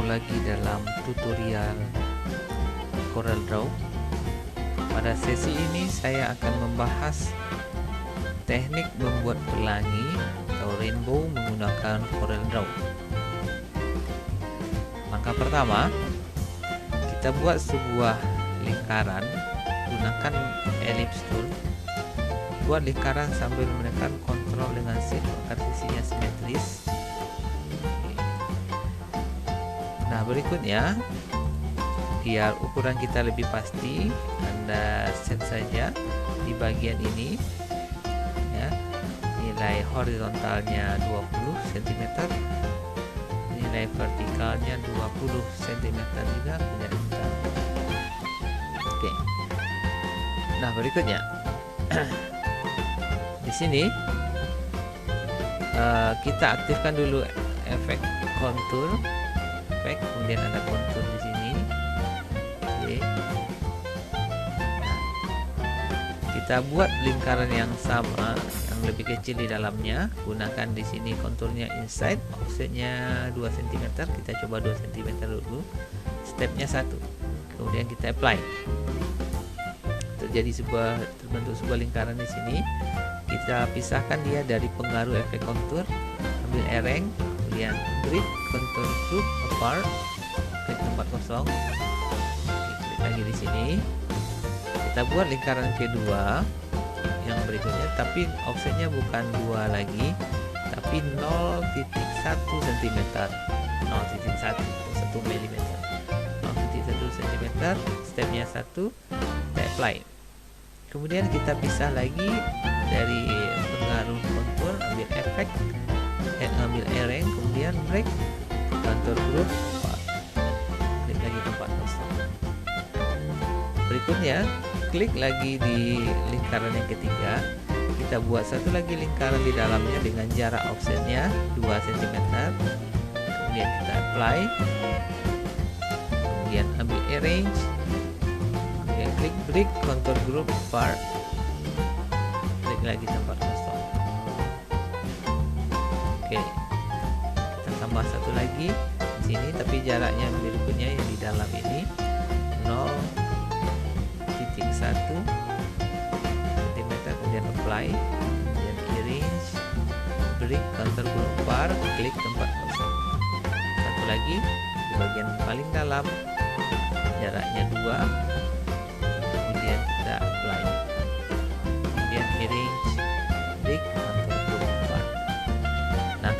lagi dalam tutorial CorelDRAW. Pada sesi ini saya akan membahas teknik membuat pelangi atau rainbow menggunakan CorelDRAW. Langkah pertama, kita buat sebuah lingkaran, gunakan ellipse tool. Buat lingkaran sambil menekan Ctrl dengan shift agar sisinya simetris. Nah, berikutnya biar ukuran kita lebih pasti, Anda set saja di bagian ini ya, nilai horizontalnya 20 cm, nilai vertikalnya 20 cm juga punya bintang. Oke. Nah, berikutnya di sini kita aktifkan dulu efek kontur, kemudian ada kontur di sini. Oke. Nah, kita buat lingkaran yang sama, yang lebih kecil di dalamnya. Gunakan di sini konturnya inside, offsetnya 2 cm. Kita coba 2 cm dulu. Stepnya 1. Kemudian kita apply. Terjadi terbentuk sebuah lingkaran di sini. Kita pisahkan dia dari pengaruh efek kontur, ambil ereng, kemudian break contour group apart, klik tempat kosong, klik lagi di sini. Kita buat lingkaran kedua yang berikutnya, tapi offsetnya bukan 2 lagi, tapi 0,1 cm, 0,1 mm, 0,1 cm. Stepnya 1, kita apply. Kemudian kita pisah lagi dari pengaruh kontur, ambil efek, ambil ereng, kemudian break contour group, klik lagi tempat kosong. Berikutnya klik lagi di lingkaran yang ketiga. Kita buat satu lagi lingkaran di dalamnya dengan jarak offsetnya 2 cm. Kemudian kita apply, kemudian ambil arrange, kemudian klik break contour group apart, klik lagi tempat kosong. Oke, kita tambah satu lagi di sini, tapi jaraknya berikutnya yang di dalam ini 0,1 cm. Kemudian apply, kemudian arrange, break contour group apart, klik tempat kosong. Satu lagi di bagian paling dalam, jaraknya 2, kemudian kita apply, kemudian arrange, break contour group apart. Nah,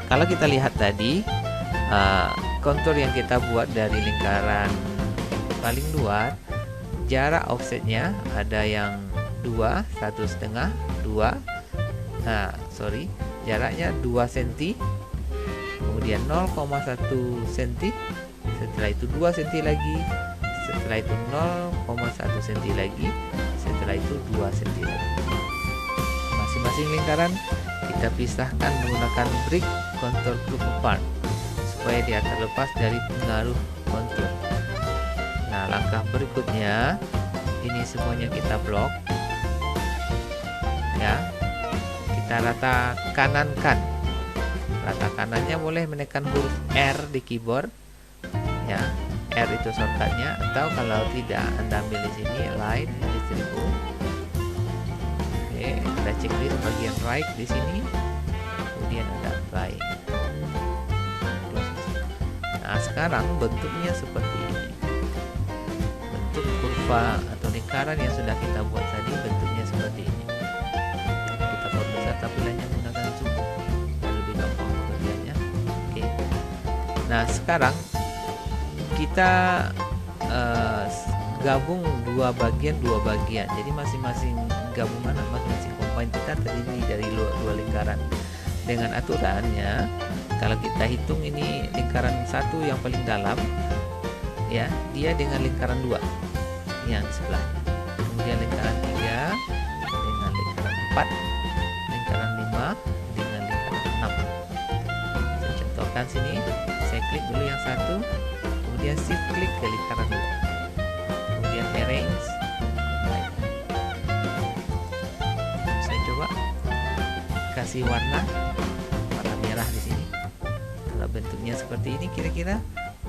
kalau kita lihat tadi kontur yang kita buat dari lingkaran paling luar, jarak offsetnya ada yang 2, 1,5, 2. Nah, jaraknya 2 cm, kemudian 0,1 cm, setelah itu 2 cm lagi, setelah itu 0,1 cm lagi, setelah itu 2 cm lagi. Masing-masing lingkaran kita pisahkan menggunakan break contour group apart supaya dia terlepas dari pengaruh kontur. Nah, langkah berikutnya ini semuanya kita blok ya. Kita rata kanankan. Rata kanannya boleh menekan huruf R di keyboard ya. R itu shortcutnya, atau kalau tidak Anda ambil di sini line distribute. Oke, ada checklist bagian right di sini. Kemudian ada apply. Nah, sekarang bentuknya seperti ini. Bentuk kurva atau lingkaran yang sudah kita buat tadi bentuknya seperti ini. Kita perbesar tampilannya menggunakan zoom dan lebih gampang pekerjaannya. Oke. Nah, sekarang kita gabung dua bagian. Jadi masing-masing gabungan, masing-masing combine kita terdiri dari dua lingkaran. Dengan aturannya, kalau kita hitung ini lingkaran 1 yang paling dalam ya, dia dengan lingkaran 2 yang sebelahnya, kemudian lingkaran 3 dengan lingkaran 4, lingkaran 5 dengan lingkaran 6. Saya contohkan sini, saya klik dulu yang 1, kemudian shift klik ke lingkaran 2, kemudian arrange, saya coba kasih warna merah di sini. Kalau bentuknya seperti ini kira-kira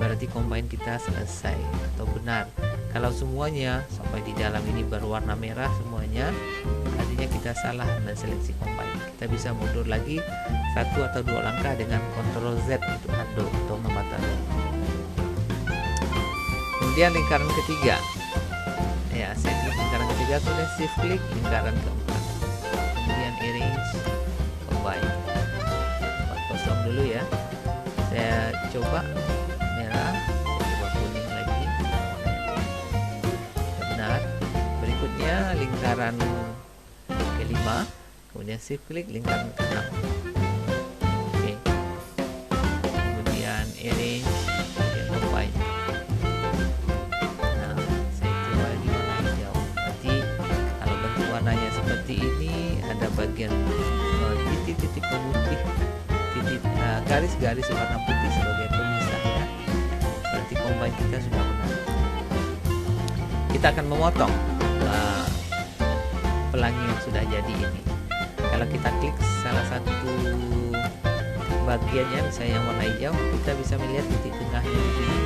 berarti combine kita selesai atau benar. Kalau semuanya sampai di dalam ini berwarna merah semuanya, artinya kita salah menseleksi combine. Kita bisa mundur lagi 1 atau 2 langkah dengan Ctrl Z untuk undo atau membatasi. Kemudian lingkaran ketiga, ya saya klik lingkaran ketiga, kemudian shift klik lingkaran keempat, kemudian arrange combine. Buat kosong dulu ya, saya coba merah, saya coba kuning lagi, benar. Berikutnya lingkaran kelima, kemudian shift klik lingkaran keenam. Oke, kemudian arrange, kemudian combine. Warnanya seperti ini, ada bagian titik-titik memutih, garis-garis warna putih sebagai pemisahnya, berarti combine kita sudah benar. Kita akan memotong pelangi yang sudah jadi ini. Kalau kita klik salah satu bagiannya, misalnya yang warna hijau, kita bisa melihat titik tengahnya di sini.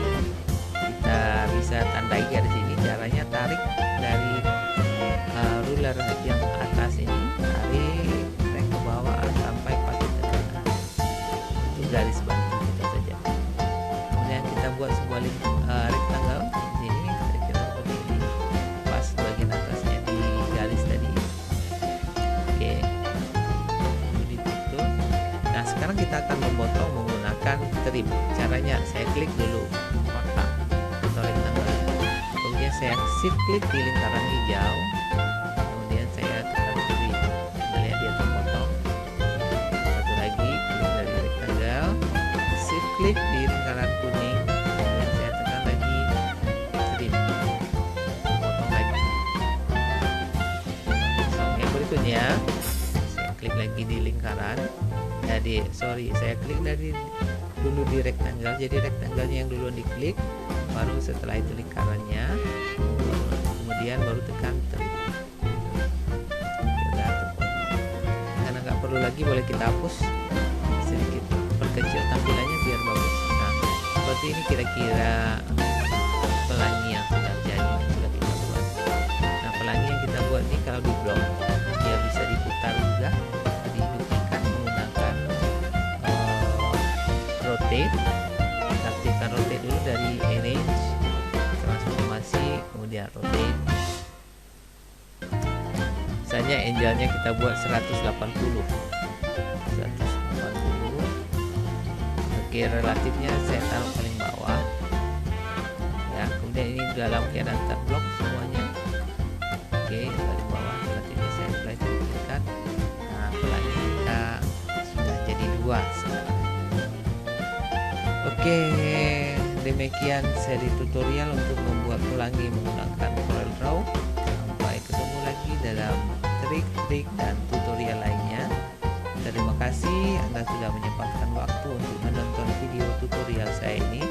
Kita bisa tandai garis ini. Caranya tarik dari ruler yang atas ini, tarik ke bawah sampai pasti ke tengah. Itu garis bantu kita saja. Kemudian kita buat sebuah rectangle di sini, saya kira seperti ini, pas bagian atasnya di garis tadi. Oke, ini itu. Nah sekarang kita akan memotong menggunakan trim. Caranya saya klik dulu kotak atau rectangle, kemudian saya shift klik di lingkaran hijau. Klik di lingkaran kuning, kemudian saya tekan lagi trim, potong lagi. Yang berikutnya saya klik lagi di lingkaran. Saya klik dulu di rectangle, jadi rectangle-nya yang duluan diklik, baru setelah itu lingkarannya, kemudian baru tekan trim. Karena nggak perlu lagi, boleh kita hapus sedikit, perkecil tampilannya biar bagus. Nah seperti ini kira-kira pelangi yang sudah jadi, yang sudah kita buat. Nah pelangi yang kita buat ini kalau di blok dia bisa diputar juga, dihidupkan menggunakan rotate. Kita aktifkan rotate dulu dari arrange, transformasi, kemudian rotate. Misalnya angle-nya kita buat 180. Oke, relatifnya saya taruh paling bawah ya. Kemudian ini dalam keadaan terblok semuanya. Oke, paling bawah relatifnya saya mulai turunkan. Nah pelangi kita sudah jadi 2 sekarang. Oke, demikian seri tutorial untuk membuat pelangi menggunakan CorelDRAW. Sampai ketemu lagi dalam trik-trik dan tutorial lainnya. Terima kasih Anda sudah menyempatkan waktu untuk menonton video tutorial saya ini.